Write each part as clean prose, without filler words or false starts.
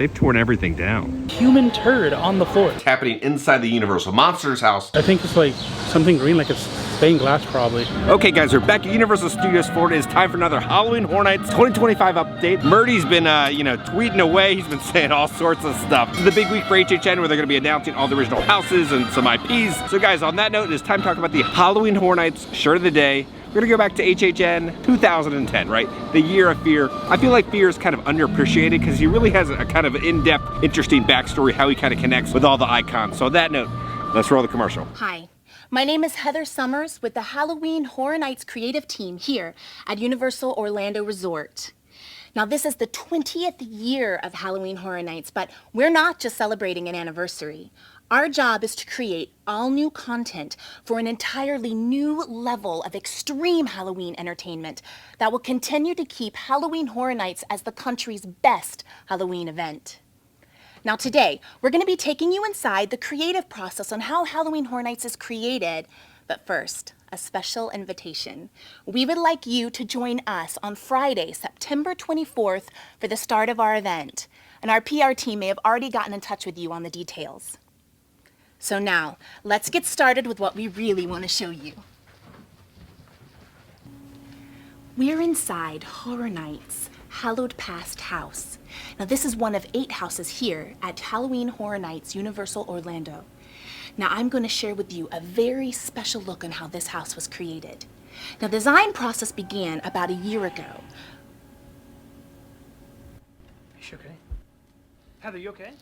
They've torn everything down. Human turd on the floor. It's happening inside the Universal Monsters house. I think it's like something green, like it's stained glass probably. Okay guys, we're back at Universal Studios Florida. It's time for another Halloween Horror Nights 2025 update. Murdy's been, tweeting away. He's been saying all sorts of stuff. This is the big week for HHN where they're gonna be announcing all the original houses and some IPs. So guys, on that note, it's time to talk about the Halloween Horror Nights shirt of the day. We're gonna go back to HHN 2010, right? The year of Fear. I feel like Fear is kind of underappreciated because he really has a kind of in-depth, interesting backstory, how he kind of connects with all the icons. So on that note, let's roll the commercial. Hi, my name is Heather Summers with the Halloween Horror Nights creative team here at Universal Orlando Resort. Now this is the 20th year of Halloween Horror Nights, but we're not just celebrating an anniversary. Our job is to create all new content for an entirely new level of extreme Halloween entertainment that will continue to keep Halloween Horror Nights as the country's best Halloween event. Now today, we're going to be taking you inside the creative process on how Halloween Horror Nights is created. But first, a special invitation. We would like you to join us on Friday, September 24th for the start of our event. And our PR team may have already gotten in touch with you on the details. So now, let's get started with what we really want to show you. We're inside Horror Nights' Hallowed Past house. Now this is one of 8 houses here at Halloween Horror Nights Universal Orlando. Now I'm going to share with you a very special look on how this house was created. Now the design process began about a year ago. Is she okay? Heather, you okay?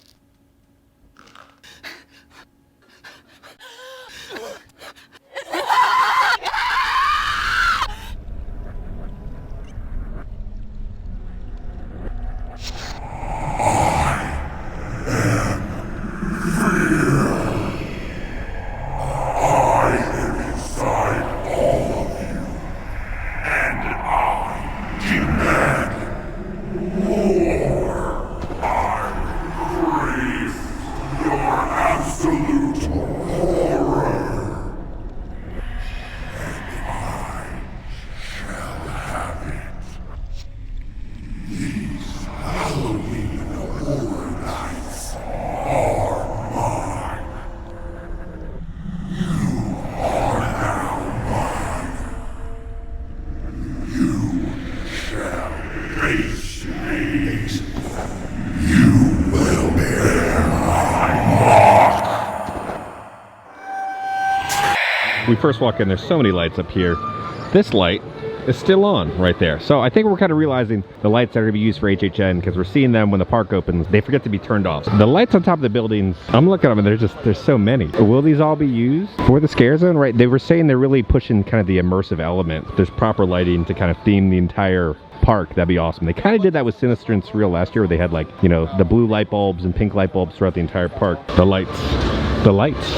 We first walk in, there's so many lights up here. This light is still on right there. So I think we're kind of realizing the lights that are gonna be used for HHN because we're seeing them when the park opens, they forget to be turned off. The lights on top of the buildings, I'm looking at them and there's so many. Will these all be used for the scare zone? Right, they were saying they're really pushing kind of the immersive element. There's proper lighting to kind of theme the entire park. That'd be awesome. They kind of did that with Sinister and Surreal last year where they had like, the blue light bulbs and pink light bulbs throughout the entire park. The lights.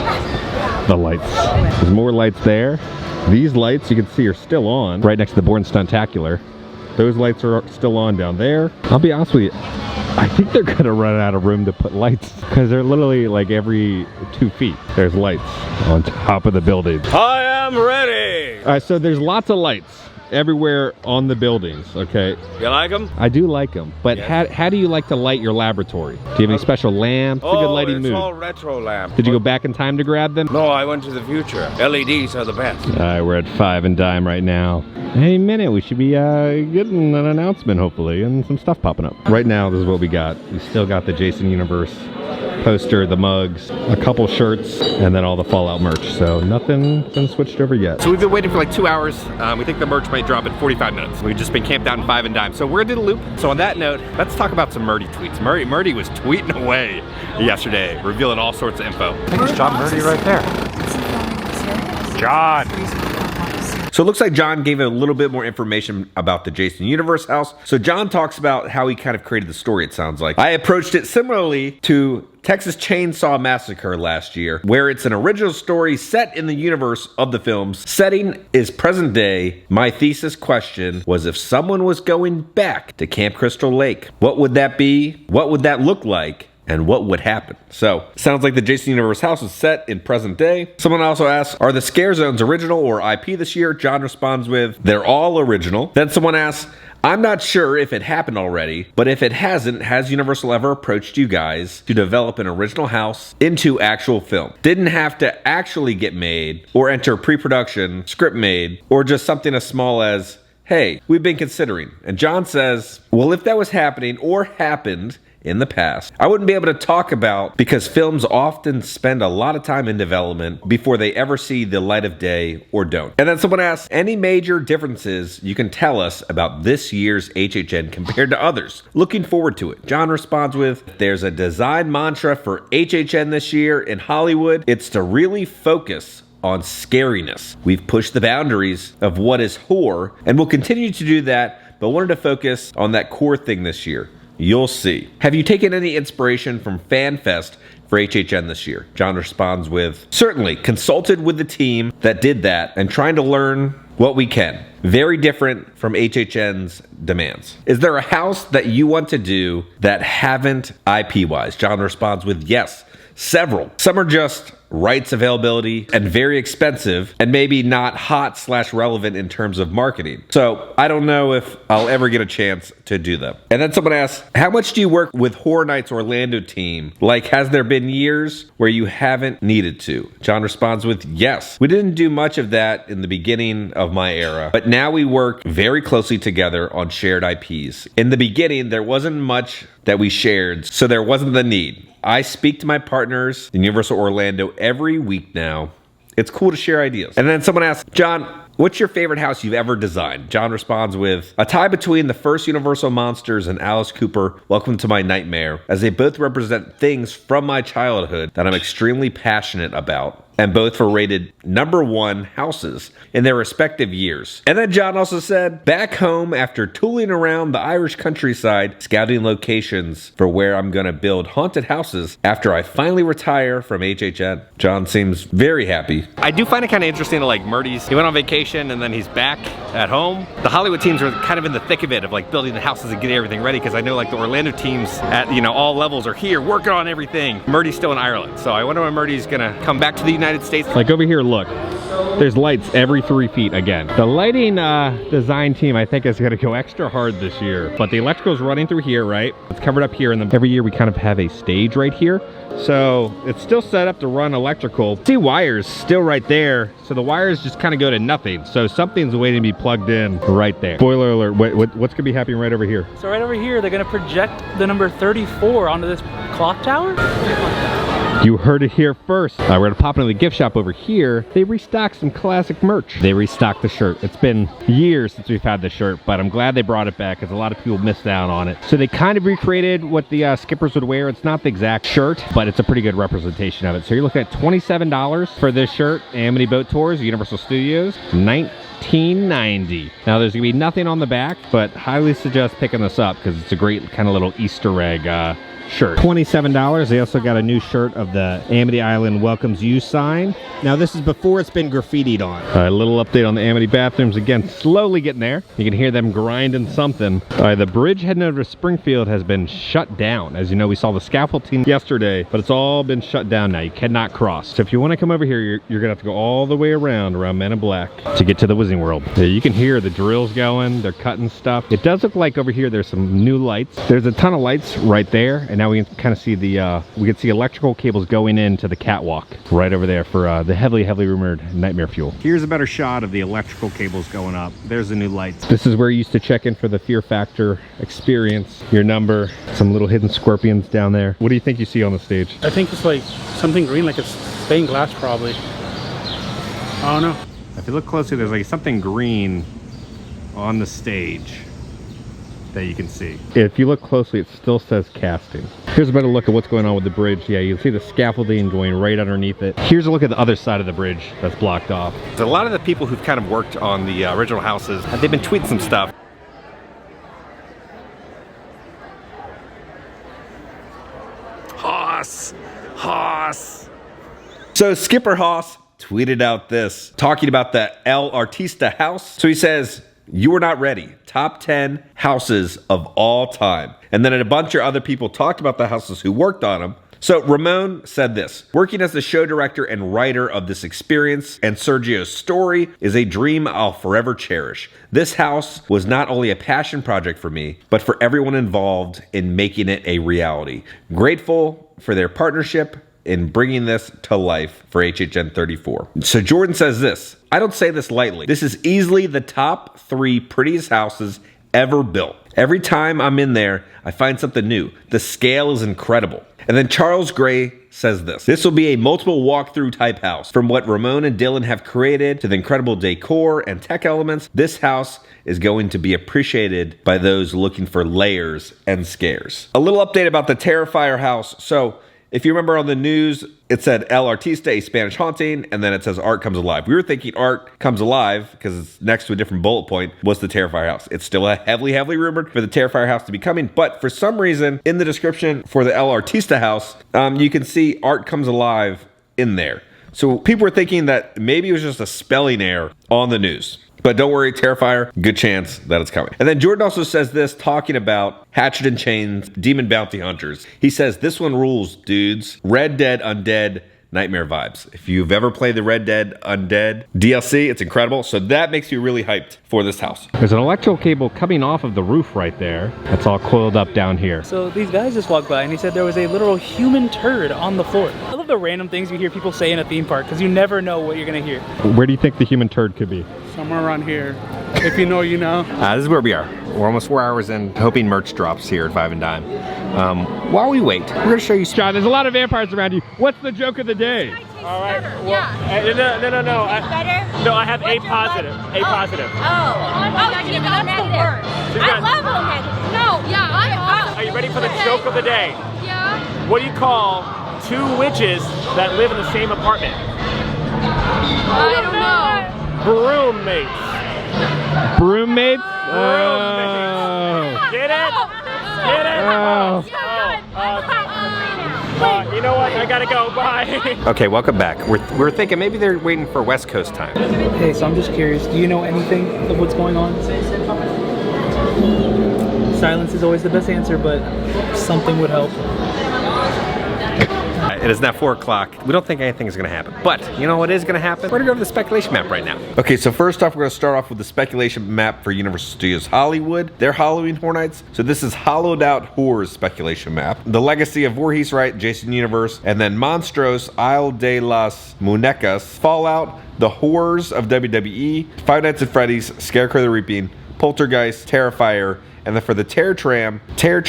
There's more lights there. These lights you can see are still on right next to the Born Stuntacular. Those lights are still on down there. I'll be honest with you, I think they're gonna run out of room to put lights because they're literally like every 2 feet. There's lights on top of the building. I am ready! All right, so there's lots of lights everywhere on the buildings, okay? You like them? I do like them, but yes. How do you like to light your laboratory? Do you have any special lamps? It's a good lighting mood. All retro lamps. Did you go back in time to grab them? No, I went to the future. LEDs are the best. All right, we're at 5 and dime right now. Any minute, we should be getting an announcement, hopefully, and some stuff popping up. Right now, this is what we got. We still got the Jason Universe poster, the mugs, a couple shirts, and then all the Fallout merch. So nothing's been switched over yet. So we've been waiting for like 2 hours. We think the merch might drop in 45 minutes. We've just been camped out in 5 and dime. So we're gonna do the loop. So on that note, let's talk about some Murdy tweets. Murdy was tweeting away yesterday, revealing all sorts of info. I think it's John Murdy right there. John! So it looks like John gave a little bit more information about the Jason Universe house. So John talks about how he kind of created the story, it sounds like. I approached it similarly to Texas Chainsaw Massacre last year, where it's an original story set in the universe of the films. Setting is present day. My thesis question was if someone was going back to Camp Crystal Lake, what would that be? What would that look like? And what would happen? So, sounds like the Jason Universe house is set in present day. Someone also asks, are the scare zones original or IP this year? John responds with, they're all original. Then someone asks, I'm not sure if it happened already, but if it hasn't, has Universal ever approached you guys to develop an original house into actual film? Didn't have to actually get made or enter pre-production, script made, or just something as small as, hey, we've been considering. And John says, well, if that was happening or happened in the past, I wouldn't be able to talk about, because films often spend a lot of time in development before they ever see the light of day or don't. And then someone asks, any major differences you can tell us about this year's HHN compared to others? Looking forward to it. John responds with, there's a design mantra for HHN this year in Hollywood. It's to really focus on scariness. We've pushed the boundaries of what is horror, and we'll continue to do that, but wanted to focus on that core thing this year. You'll see. Have you taken any inspiration from FanFest for HHN this year? John responds with, certainly, consulted with the team that did that and trying to learn what we can. Very different from HHN's demands. Is there a house that you want to do that haven't IP-wise? John responds with, yes, several. Some are just rights availability and very expensive and maybe not hot/relevant in terms of marketing. So I don't know if I'll ever get a chance to do them. And then someone asks, how much do you work with Horror Nights Orlando team? Like, has there been years where you haven't needed to? John responds with, yes. We didn't do much of that in the beginning of my era, but now we work very closely together on shared IPs. In the beginning, there wasn't much that we shared, so there wasn't the need. I speak to my partners in Universal Orlando every week now. It's cool to share ideas. And then someone asks, John, what's your favorite house you've ever designed? John responds with, a tie between the first Universal Monsters and Alice Cooper, Welcome to My Nightmare, as they both represent things from my childhood that I'm extremely passionate about, and both were rated #1 houses in their respective years. And then John also said, back home after tooling around the Irish countryside, scouting locations for where I'm gonna build haunted houses after I finally retire from HHN. John seems very happy. I do find it kind of interesting, like Murdy's, he went on vacation and then he's back at home. The Hollywood teams are kind of in the thick of it, of like building the houses and getting everything ready, because I know like the Orlando teams at, all levels are here working on everything. Murdy's still in Ireland, so I wonder when Murdy's gonna come back to the United States. Like over here, look, there's lights every 3 feet again. The lighting design team, I think, is gonna go extra hard this year, but the electrical's running through here, right? It's covered up here, and then every year we kind of have a stage right here. So it's still set up to run electrical. See wires still right there. So the wires just kind of go to nothing. So something's waiting to be plugged in right there. Spoiler alert, what's gonna be happening right over here? So right over here, they're gonna project the number 34 onto this clock tower. You heard it here first. We're gonna pop into the gift shop over here. They restocked some classic merch. They restocked the shirt. It's been years since we've had the shirt, but I'm glad they brought it back because a lot of people missed out on it. So they kind of recreated what the skippers would wear. It's not the exact shirt, but it's a pretty good representation of it. So you're looking at $27 for this shirt. Amity Boat Tours, Universal Studios, $19.90. Now there's gonna be nothing on the back, but highly suggest picking this up because it's a great kind of little Easter egg shirt. $27. They also got a new shirt of the Amity Island welcomes you sign. Now this is before it's been graffitied on. A little update on the Amity bathrooms. Again, slowly getting there. You can hear them grinding something. The bridge heading over to Springfield has been shut down. As you know, we saw the scaffolding yesterday, but it's all been shut down now. You cannot cross. So if you want to come over here, you're gonna have to go all the way around Men in Black to get to the Wizarding World. You can hear the drills going. They're cutting stuff. It does look like over here there's some new lights. There's a ton of lights right there, and now we can kind of see the we can see electrical cables going into the catwalk right over there for the heavily rumored nightmare fuel. Here's a better shot of the electrical cables going up. There's the new lights. This is where you used to check in for the Fear Factor experience, your number, some little hidden scorpions down there. What do you think you see on the stage? I think it's like something green, like it's stained glass probably. I don't know. If you look closely, there's like something green on the stage that you can see. If you look closely, it still says casting. Here's a better look at what's going on with the bridge. Yeah, you can see the scaffolding going right underneath it. Here's a look at the other side of the bridge that's blocked off. So a lot of the people who've kind of worked on the original houses, they've been tweeting some stuff. Hoss. So Skipper Haas tweeted out this, talking about the El Artista house. So he says, you were not ready. Top 10 houses of all time. And then a bunch of other people talked about the houses who worked on them. So Ramon said this: working as the show director and writer of this experience and Sergio's story is a dream I'll forever cherish. This house was not only a passion project for me, but for everyone involved in making it a reality. Grateful for their partnership in bringing this to life for HHN 34. So Jordan says this: I don't say this lightly. This is easily the top 3 prettiest houses ever built. Every time I'm in there, I find something new. The scale is incredible. And then Charles Gray says this: this will be a multiple walkthrough type house. From what Ramon and Dylan have created to the incredible decor and tech elements, this house is going to be appreciated by those looking for layers and scares. A little update about the Terrifier house. So if you remember on the news, it said El Artista, a Spanish haunting, and then it says Art Comes Alive. We were thinking Art Comes Alive, because it's next to a different bullet point, was the Terrifier house. It's still heavily rumored for the Terrifier house to be coming, but for some reason, in the description for the El Artista house, you can see Art Comes Alive in there. So people were thinking that maybe it was just a spelling error on the news. But don't worry, Terrifier, good chance that it's coming. And then Jordan also says this, talking about Hatchet and Chains, Demon Bounty Hunters. He says, this one rules, dudes. Red Dead Undead Nightmare vibes. If you've ever played the Red Dead Undead DLC, it's incredible. So that makes me really hyped for this house. There's an electrical cable coming off of the roof right there. That's all coiled up down here. So these guys just walked by and he said there was a literal human turd on the floor. I love the random things you hear people say in a theme park because you never know what you're gonna hear. Where do you think the human turd could be? Somewhere around here. If you know, you know. This is where we are. We're almost 4 hours in, hoping merch drops here at 5 and Dime. While we wait, we're gonna show you. John, there's a lot of vampires around you. What's the joke of the day? All right. Better. Well, no. Better? No, I have A positive. A positive. That's the worst. I love O negative. No, yeah, I'm awesome. Are you ready for the joke of the day? Yeah. What do you call 2 witches that live in the same apartment? I don't know. Broommates. Broommates? Get it? Get it? Oh. You know what? I gotta go. Bye. Okay, welcome back. We're thinking maybe they're waiting for West Coast time. Hey, so I'm just curious, do you know anything of what's going on? Silence is always the best answer, but something would help. It is now 4 o'clock. We don't think anything is going to happen. But you know what is going to happen? We're going to go to the speculation map right now. Okay, so first off, we're going to start off with the speculation map for Universal Studios Hollywood. Their Halloween Horror Nights. So this is Hollowed Out Horrors speculation map. The Legacy of Voorhees, right? Jason Universe. And then Monstros, Isle de las Muñecas, Fallout, The Horrors of WWE, Five Nights at Freddy's, Scarecrow the Reaping, Poltergeist, Terrifier, and then for the Terror Tram 2,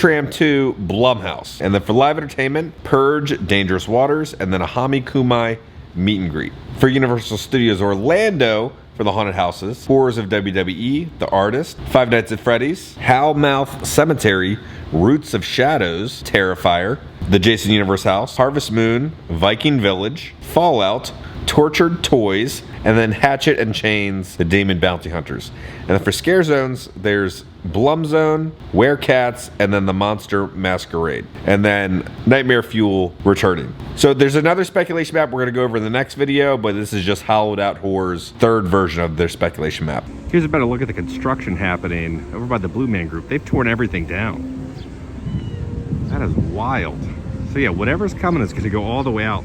Blumhouse. And then for live entertainment, Purge, Dangerous Waters, and then a Hami Kumai meet and greet. For Universal Studios Orlando, for the haunted houses, Horrors of WWE, The Artist, Five Nights at Freddy's, Howlmouth Cemetery, Roots of Shadows, Terrifier, the Jason Universe House, Harvest Moon, Viking Village, Fallout, Tortured Toys, and then Hatchet and Chains, the Demon Bounty Hunters. And then for scare zones, there's Blum Zone, Werecats, and then the Monster Masquerade. And then Nightmare Fuel returning. So there's another speculation map we're going to go over in the next video, but this is just Hollowed Out Horrors' 3rd version of their speculation map. Here's a better look at the construction happening over by the Blue Man Group. They've torn everything down. That is wild. So yeah, whatever's coming is going to go all the way out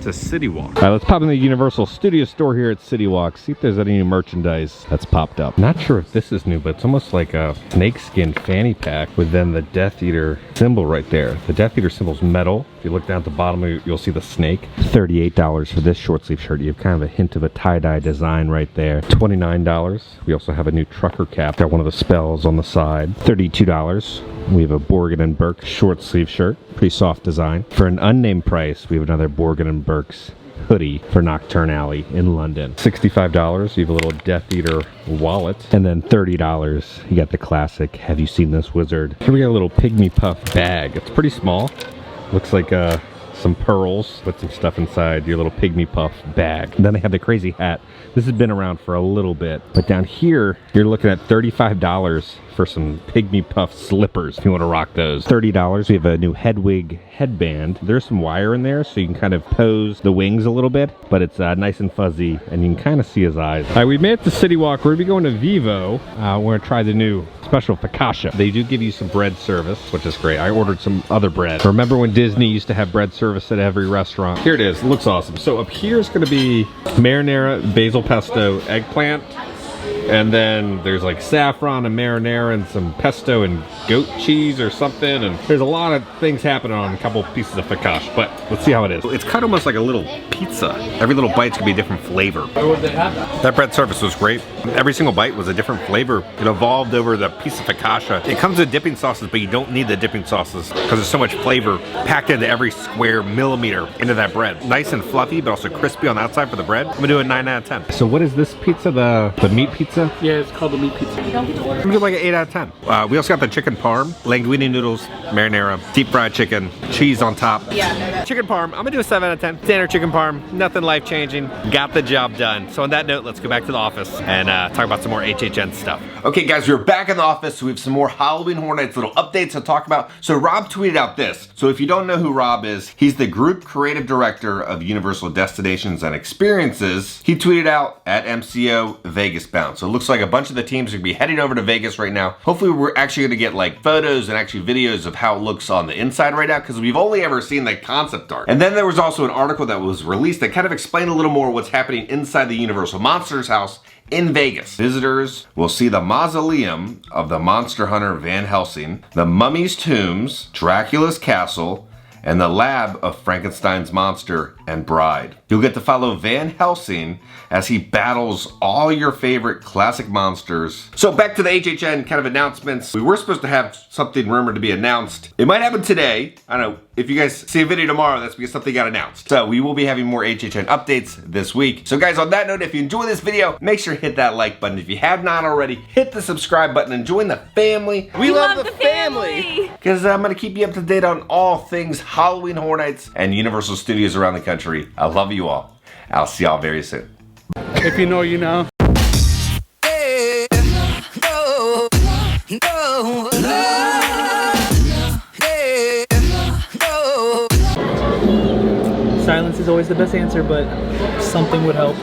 to City Walk. All right, let's pop in the Universal Studios store here at City Walk, see if there's any new merchandise that's popped up. Not sure if this is new, but it's almost like a snakeskin fanny pack with then the Death Eater symbol right there. The Death Eater symbol's metal. If you look down at the bottom, you'll see the snake. $38 for this short sleeve shirt. You have kind of a hint of a tie-dye design right there. $29. We also have a new trucker cap. Got one of the spells on the side. $32. We have a Borgin & Burke short sleeve shirt. Pretty soft design. For an unnamed price, we have another Borgin & Burke's hoodie for Nocturne Alley in London. $65, you have a little Death Eater wallet. And then $30, you got the classic Have You Seen This Wizard? Here we got a little Pygmy Puff bag. It's pretty small. Looks like some pearls. Put some stuff inside your little Pygmy Puff bag. And then they have the crazy hat. This has been around for a little bit. But down here, you're looking at $35 for some pygmy puff slippers if you want to rock those. $30. We have a new Hedwig headband. There's some wire in there so you can kind of pose the wings a little bit, but it's nice and fuzzy and you can kind of see his eyes. All right, we made it to City Walk. We're gonna be going to Vivo. We're gonna try the new special focaccia. They do give you some bread service, which is great. I ordered some other bread. Remember when Disney used to have bread service at every restaurant? Here it is. It looks awesome. So up here is going to be marinara, basil pesto, eggplant. And then there's like saffron and marinara and some pesto and goat cheese or something. And there's a lot of things happening on a couple pieces of focaccia, but let's see how it is. It's kind of almost like a little pizza. Every little bite's gonna be a different flavor. That bread service was great. Every single bite was a different flavor. It evolved over the piece of focaccia. It comes with dipping sauces, but you don't need the dipping sauces because there's so much flavor packed into every square millimeter into that bread. Nice and fluffy, but also crispy on the outside for the bread. I'm gonna do a 9 out of 10. So what is this pizza? The meat pizza? Yeah, it's called the meat pizza. I'm gonna do like an 8 out of 10. We also got the chicken parm, linguine noodles, marinara, deep fried chicken, cheese on top. Yeah. Chicken parm, I'm gonna do a 7 out of 10. Standard chicken parm, nothing life changing. Got the job done. So on that note, let's go back to the office and talk about some more HHN stuff. Okay guys, we're back in the office, so we have some more Halloween Horror Nights little updates to talk about. So Rob tweeted out this. So if you don't know who Rob is, he's the Group Creative Director of Universal Destinations and Experiences. He tweeted out at MCO Vegas bound. So it looks like a bunch of the teams are gonna be heading over to Vegas right now. Hopefully we're actually gonna get like photos and actually videos of how it looks on the inside right now, because we've only ever seen the concept art. And then there was also an article that was released that kind of explained a little more what's happening inside the Universal Monsters house in Vegas. Visitors will see the mausoleum of the monster hunter Van Helsing, the mummy's tombs, Dracula's castle, and the lab of Frankenstein's monster and bride. You'll get to follow Van Helsing as he battles all your favorite classic monsters. So back to the HHN kind of announcements. We were supposed to have something rumored to be announced. It might happen today. I don't know. If you guys see a video tomorrow, that's because something got announced. So we will be having more HHN updates this week. So guys, on that note, if you enjoy this video, make sure to hit that like button. If you have not already, hit the subscribe button and join the family. We love the family. Because I'm gonna keep you up to date on all things Halloween Horror Nights and Universal Studios around the country. I love you all. I'll see y'all very soon. If you know, you know. Silence is always the best answer, but something would help.